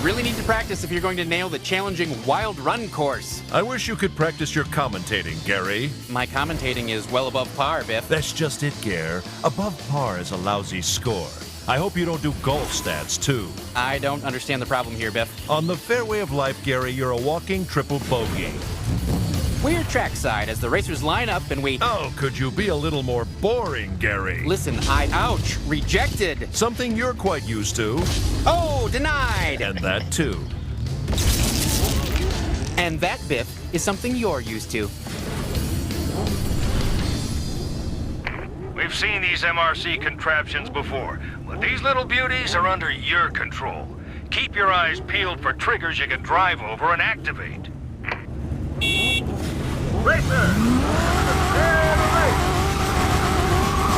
really need to practice if you're going to nail the challenging Wild Run course. I wish you could practice your commentating, Gary. My commentating is well above par, Biff. That's just it, Gare. Above par is a lousy score. I hope you don't do golf stats, too. I don't understand the problem here, Biff. On the fairway of life, Gary, you're a walking triple bogey. We're trackside as the racers line up and wait. Oh, could you be a little more boring, Gary? Listen, ouch, rejected. Something you're quite used to. Oh, denied. And that, too. And that, Biff, is something you're used to. We've seen these MRC contraptions before, but these little beauties are under your control. Keep your eyes peeled for triggers you can drive over and activate. Racer! Prepare to race!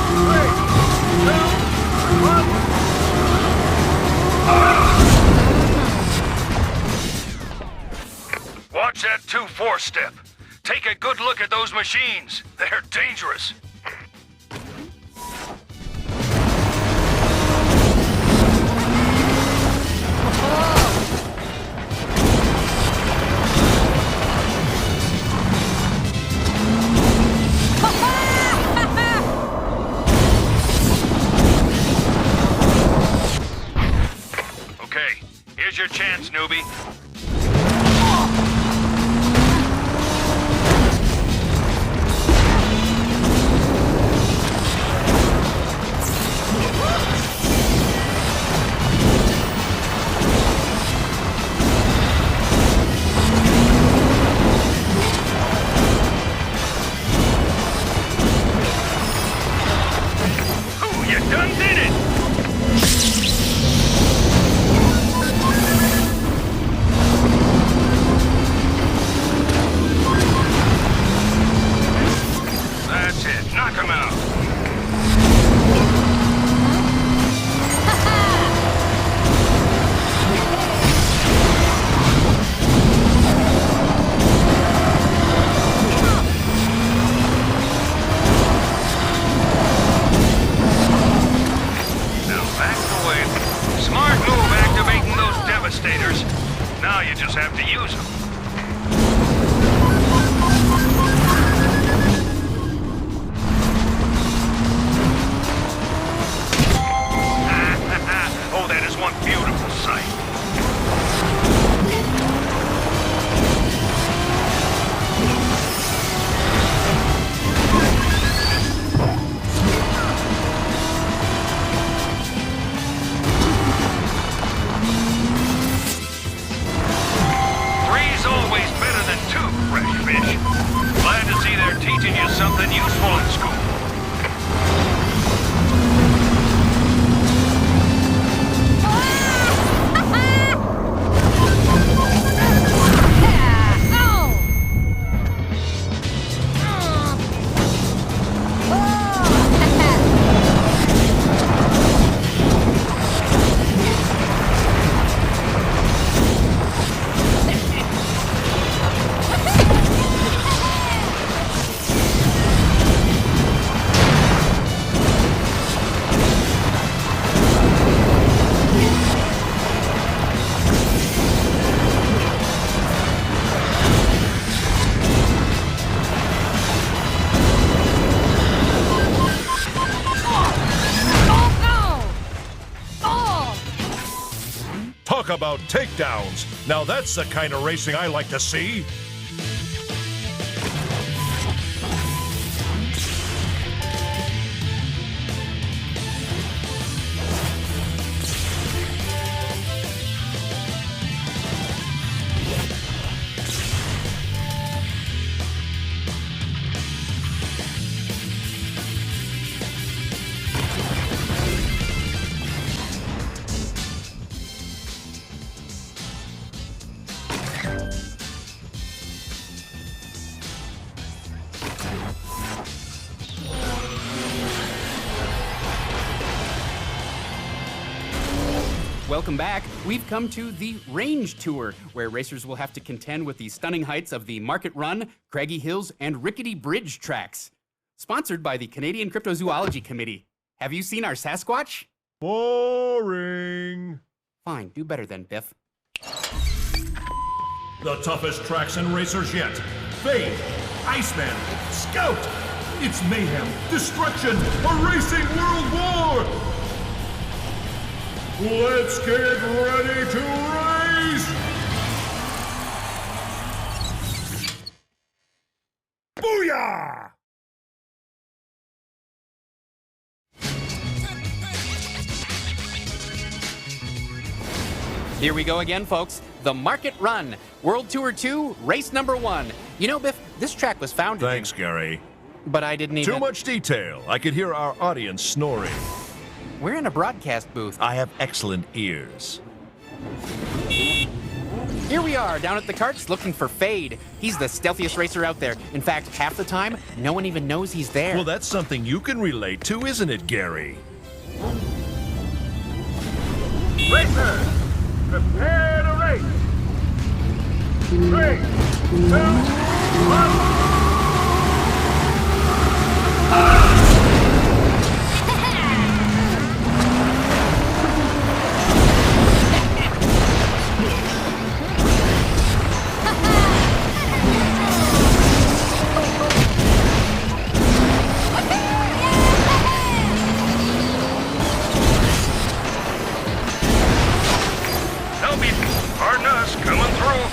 3, 2, 1. Watch that 2-4 step. Take a good look at those machines. They're dangerous. Okay, here's your chance, newbie. You done did it! That's it. Knock him out. Smart move activating those devastators. Now you just have to use them. Oh, that is one beautiful sight. Always better than 2, fresh fish. Glad to see they're teaching you something useful in school. Talk about takedowns. Now that's the kind of racing I like to see. Welcome back. We've come to the Range Tour, where racers will have to contend with the stunning heights of the Market Run, Craggy Hills, and Rickety Bridge tracks. Sponsored by the Canadian Cryptozoology Committee. Have you seen our Sasquatch? Boring. Fine, do better then, Biff. The toughest tracks and racers yet. Fade, Iceman, Scout. It's mayhem, destruction, a racing world war. Let's get ready to race. Booyah! Here we go again, folks. The Market Run, World Tour 2, race number 1. You know, Biff, this track was founded Thanks, Gary. but I didn't even... Too much detail. I could hear our audience snoring. We're in a broadcast booth. I have excellent ears. Here we are, down at the karts, looking for Fade. He's the stealthiest racer out there. In fact, half the time, no one even knows he's there. Well, that's something you can relate to, isn't it, Gary? Racers, prepare to race. 3, 2, 1. They'll be pardon us coming through.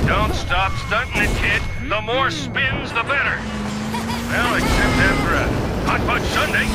Don't stop stunting it, kid. The more spins, the better. Well, except after a Hot Fudge Sunday.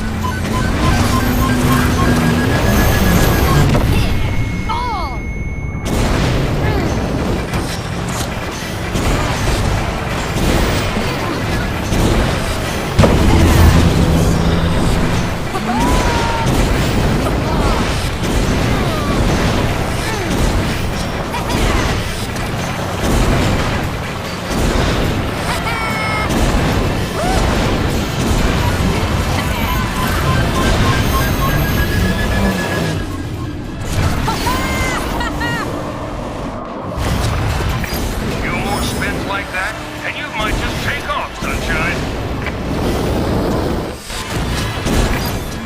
Few more spins like that, and you might just take off, sunshine.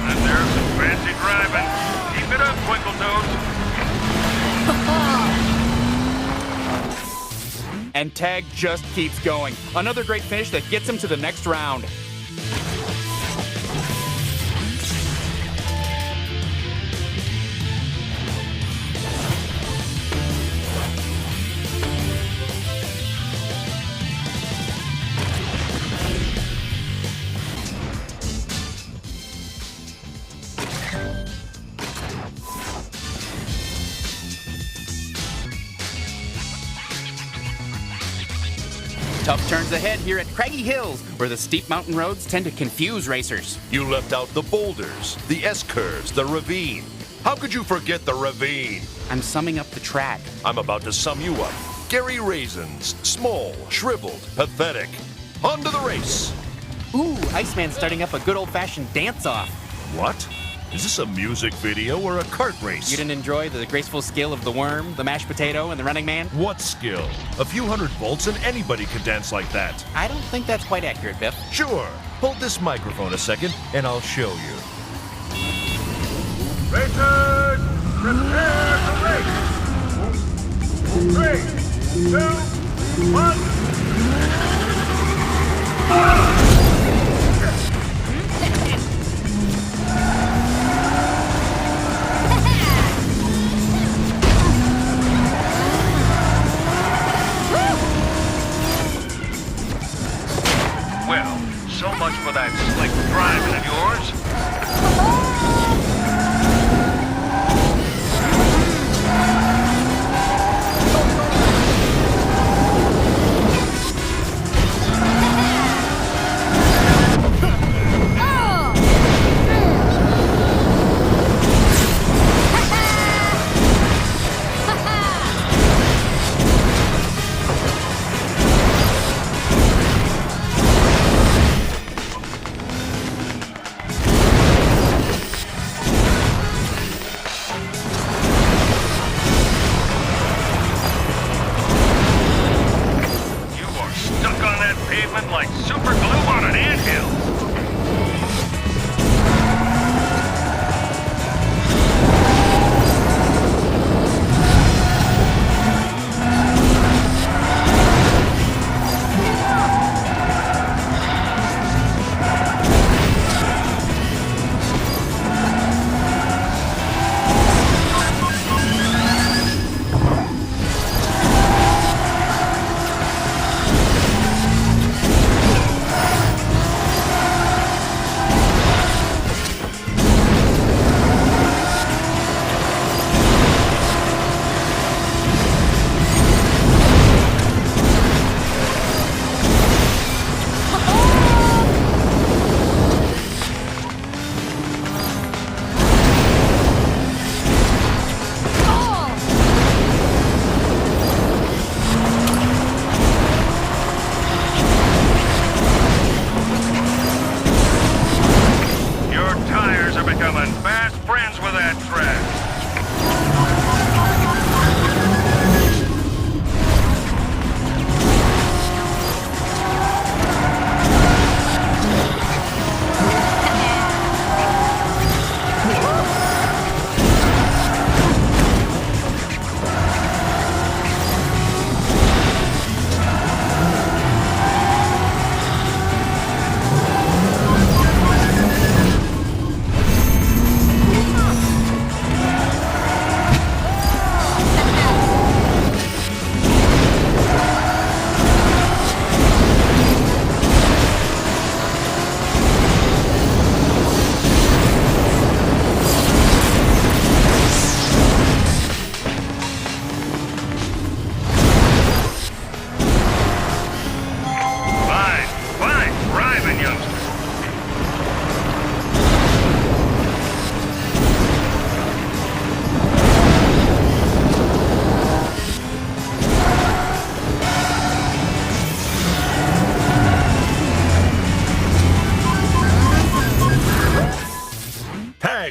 And there's some fancy driving. Keep it up, Twinkle Toes. And Tag just keeps going. Another great finish that gets him to the next round. Tough turns ahead here at Craggy Hills, where the steep mountain roads tend to confuse racers. You left out the boulders, the S-curves, the ravine. How could you forget the ravine? I'm summing up the track. I'm about to sum you up. Gary Raisins, small, shriveled, pathetic. On to the race. Ooh, Iceman's starting up a good old-fashioned dance-off. What? Is this a music video or a kart race? You didn't enjoy the graceful skill of the worm, the mashed potato, and the running man? What skill? A few hundred volts and anybody can dance like that. I don't think that's quite accurate, Biff. Sure. Hold this microphone a second and I'll show you. Racers, prepare to race! 3, 2, 1... Well, so much for that slick driving of yours. Like super glue on an anthill.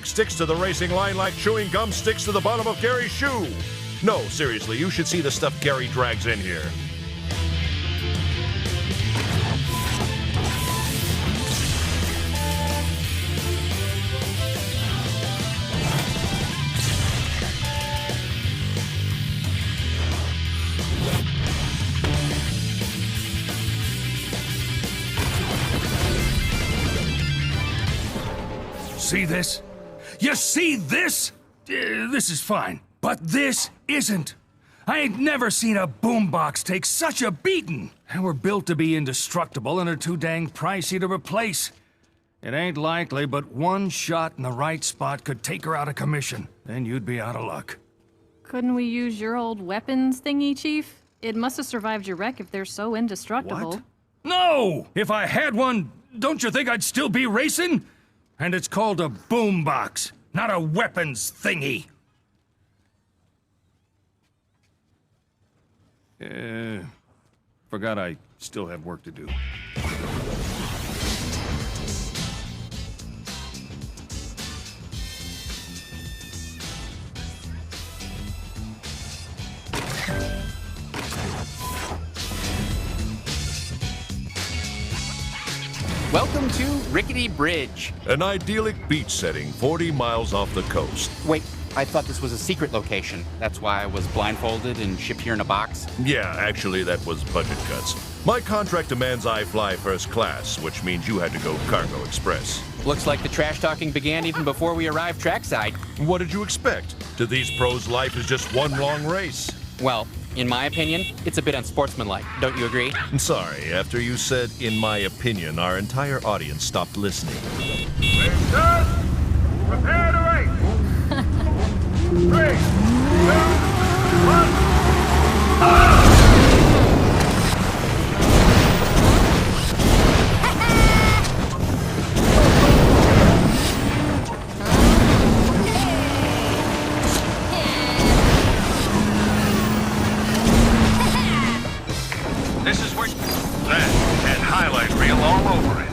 Sticks to the racing line like chewing gum sticks to the bottom of Gary's shoe. No, seriously, you should see the stuff Gary drags in here. See this? You see this? This is fine, but this isn't. I ain't never seen a boombox take such a beating. And we're built to be indestructible and are too dang pricey to replace. It ain't likely, but one shot in the right spot could take her out of commission. Then you'd be out of luck. Couldn't we use your old weapons thingy, Chief? It must have survived your wreck if they're so indestructible. What? No! If I had one, don't you think I'd still be racing? And it's called a boombox, not a weapons thingy. Forgot I still have work to do. Welcome to Rickety Bridge. An idyllic beach setting 40 miles off the coast. Wait, I thought this was a secret location. That's why I was blindfolded and shipped here in a box. Yeah, actually, that was budget cuts. My contract demands I fly first class, which means you had to go cargo express. Looks like the trash talking began even before we arrived trackside. What did you expect? To these pros, life is just one long race. Well, in my opinion, it's a bit unsportsmanlike. Don't you agree? I'm sorry, after you said, in my opinion, our entire audience stopped listening. Racers, prepare to race. 3, 2, 1. This is where that and highlight reel all over it.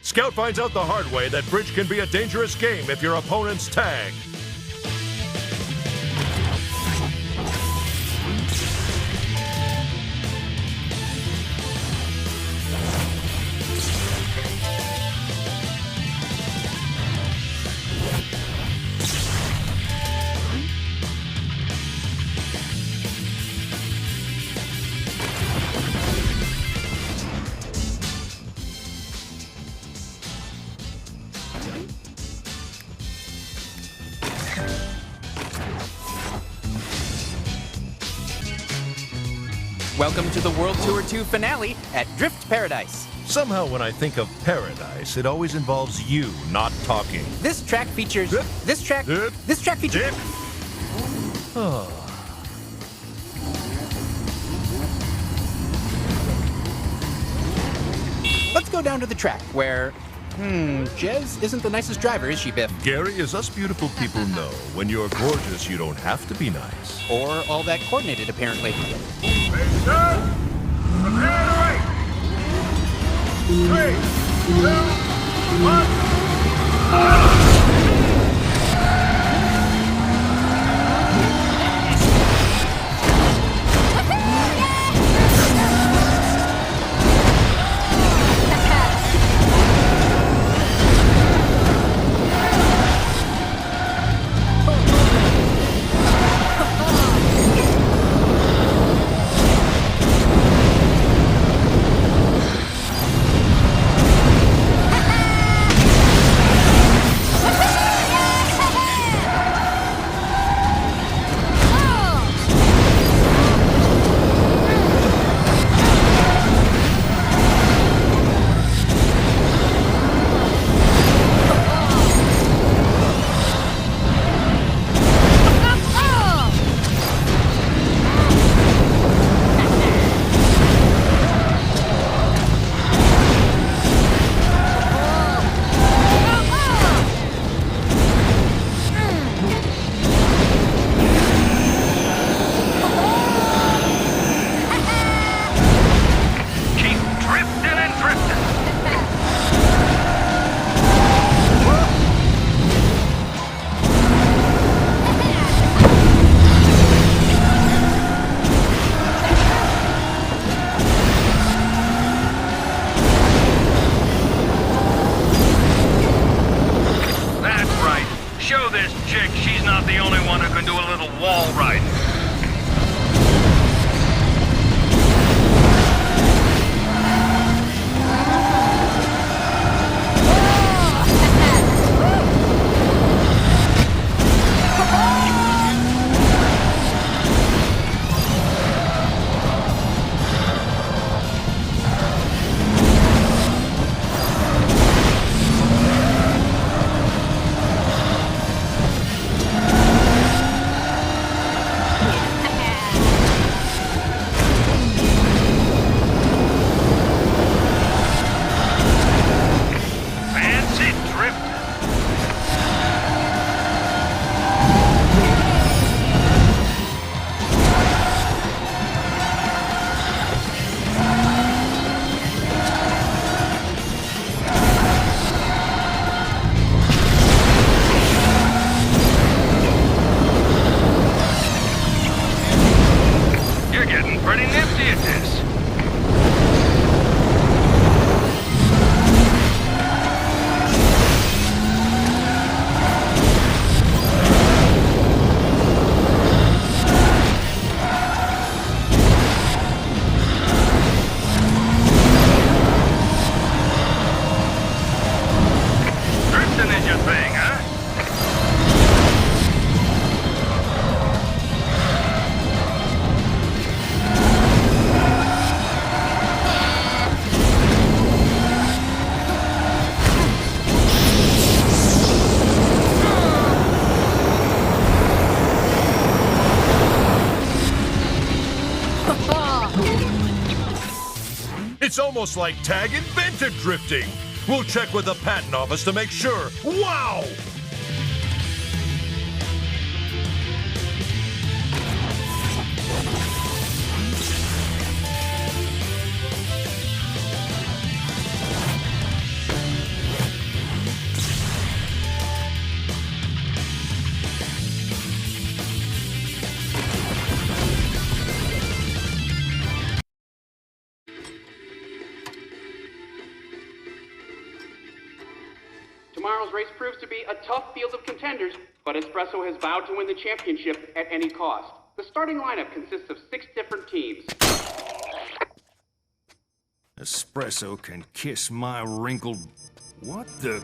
Scout finds out the hard way that bridge can be a dangerous game if your opponent's tagged. Welcome to the World Tour 2 finale at Drift Paradise. Somehow when I think of paradise, it always involves you not talking. This track features... This track features... Let's go down to the track where... Jez isn't the nicest driver, is she, Biff? Gary, as us beautiful people know, when you're gorgeous, you don't have to be nice. Or all that coordinated, apparently. Racers, prepare to race. 3, 2, 1. pretty nifty at this. Drifting is your thing, huh? It's almost like Tag invented drifting. We'll check with the patent office to make sure. Wow! Tomorrow's race proves to be a tough field of contenders, but Espresso has vowed to win the championship at any cost. The starting lineup consists of 6 different teams. Espresso can kiss my wrinkled... What the...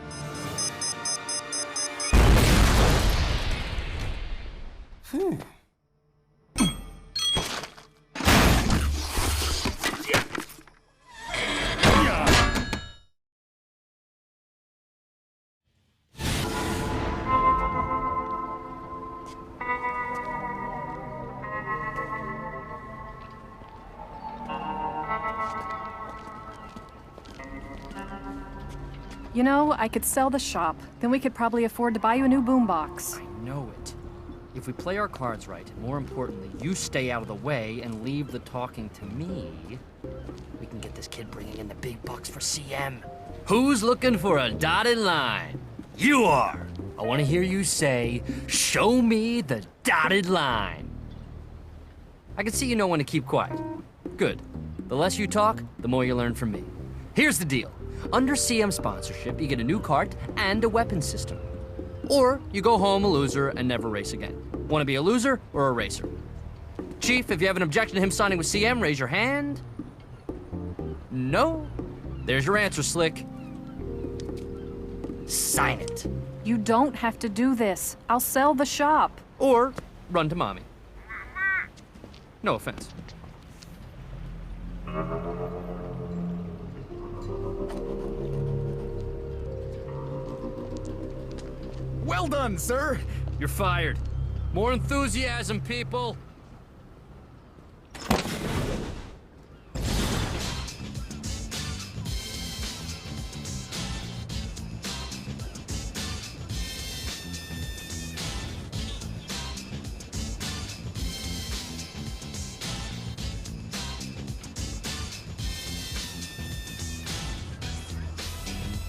Phew. You know, I could sell the shop. Then we could probably afford to buy you a new boombox. I know it. If we play our cards right, and more importantly, you stay out of the way and leave the talking to me, we can get this kid bringing in the big bucks for CM. Who's looking for a dotted line? You are! I want to hear you say, "Show me the dotted line." I can see you know when to keep quiet. Good. The less you talk, the more you learn from me. Here's the deal. Under CM sponsorship, you get a new cart and a weapon system. Or you go home a loser and never race again. Want to be a loser or a racer? Chief, if you have an objection to him signing with CM, raise your hand. No? There's your answer, Slick. Sign it. You don't have to do this. I'll sell the shop. Or run to mommy. No offense. Well done, sir! You're fired. More enthusiasm, people.